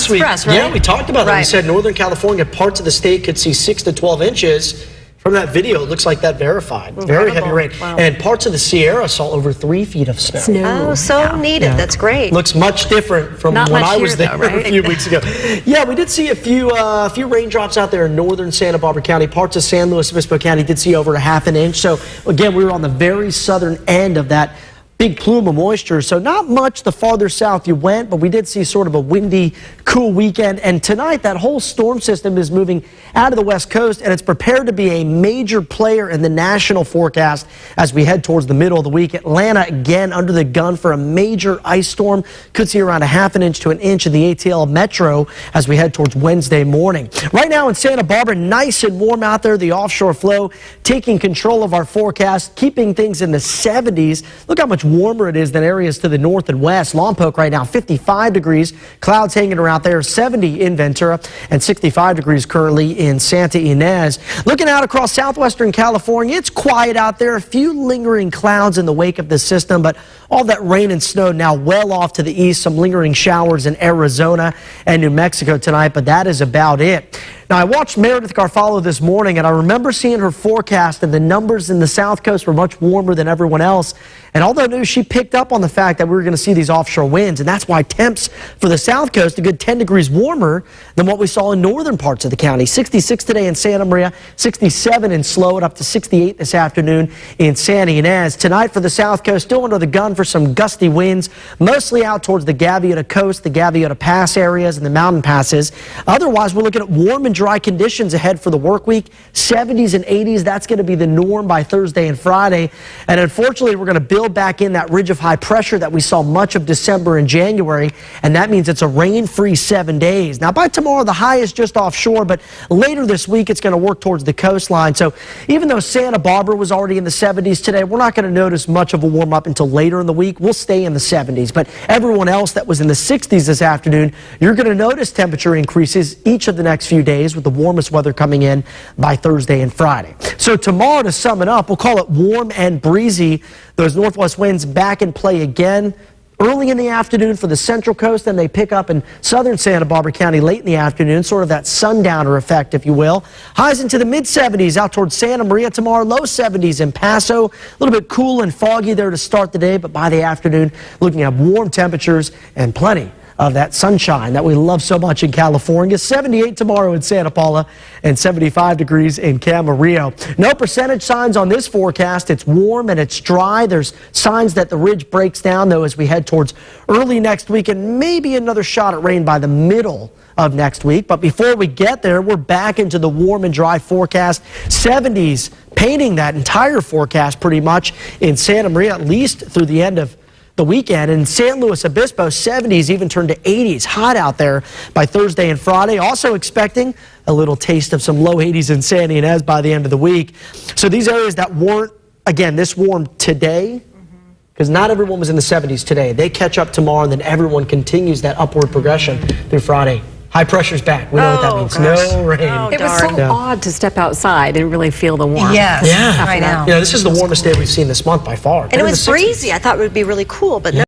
last week. Express, right? Yeah, we talked about that. Right. We said Northern California, parts of the state could see 6 to 12 inches. From that video, it looks like that verified. Very heavy rain. Wow. And parts of the Sierra saw over 3 feet of snow. Oh, so needed. Yeah. That's great. Looks much different from Not when much I was here, there though, right? a few weeks ago. Yeah, we did see a few raindrops out there in northern Santa Barbara County. Parts of San Luis Obispo County did see over a half an inch. So, again, we were on the very southern end of that big plume of moisture. So not much the farther south you went, but we did see sort of a windy, cool weekend. And tonight, that whole storm system is moving out of the west coast, and it's prepared to be a major player in the national forecast as we head towards the middle of the week. Atlanta, again, under the gun for a major ice storm. Could see around a half an inch to an inch in the ATL metro as we head towards Wednesday morning. Right now in Santa Barbara, nice and warm out there. The offshore flow taking control of our forecast, keeping things in the 70s. Look how much warmer it is than areas to the north and west. Lompoc right now, 55 degrees. Clouds hanging around there, 70 in Ventura, and 65 degrees currently in Santa Ynez. Looking out across southwestern California, it's quiet out there. A few lingering clouds in the wake of the system, but all that rain and snow now well off to the east. Some lingering showers in Arizona and New Mexico tonight, but that is about it. Now, I watched Meredith Garfalo this morning, and I remember seeing her forecast, and the numbers in the South Coast were much warmer than everyone else. And although new, she picked up on the fact that we were going to see these offshore winds, and that's why temps for the South Coast a good 10 degrees warmer than what we saw in northern parts of the county. 66 today in Santa Maria, 67 in Sloat, up to 68 this afternoon in Santa Ynez. Tonight for the South Coast, still under the gun for some gusty winds, mostly out towards the Gaviota Coast, the Gaviota Pass areas, and the mountain passes. Otherwise, we're looking at warm and dry conditions ahead for the work week. 70s and 80s, that's going to be the norm by Thursday and Friday. And unfortunately, we're going to build back in that ridge of high pressure that we saw much of December and January, and that means it's a rain-free 7 days. Now, by tomorrow, the high is just offshore, but later this week, it's going to work towards the coastline. So even though Santa Barbara was already in the 70s today, we're not going to notice much of a warm-up until later in the week. We'll stay in the 70s, but everyone else that was in the 60s this afternoon, you're going to notice temperature increases each of the next few days, with the warmest weather coming in by Thursday and Friday. So tomorrow, to sum it up, we'll call it warm and breezy. Those northwest winds back in play again early in the afternoon for the Central Coast, and they pick up in southern Santa Barbara County late in the afternoon, sort of that sundowner effect, if you will. Highs into the mid-70s out towards Santa Maria tomorrow, low 70s in Paso. A little bit cool and foggy there to start the day, but by the afternoon, looking at warm temperatures and plenty of that sunshine that we love so much in California. 78 tomorrow in Santa Paula and 75 degrees in Camarillo. No percentage signs on this forecast. It's warm and it's dry. There's signs that the ridge breaks down, though, as we head towards early next week, and maybe another shot at rain by the middle of next week. But before we get there, we're back into the warm and dry forecast. 70s painting that entire forecast pretty much in Santa Maria, at least through the end of the weekend. In San Luis Obispo, 70s even turned to 80s. Hot out there by Thursday and Friday. Also expecting a little taste of some low 80s in Santa Ynez by the end of the week. So these areas that weren't, again, this warm today, because not everyone was in the 70s today. They catch up tomorrow, and then everyone continues that upward progression through Friday. High pressure's back. We know what that means. Gosh. No rain. Oh, It was so odd to step outside and really feel the warmth. Yes, Yeah. I know. Yeah, this is the warmest day we've seen this month by far. And it was breezy. I thought it would be really cool, but no.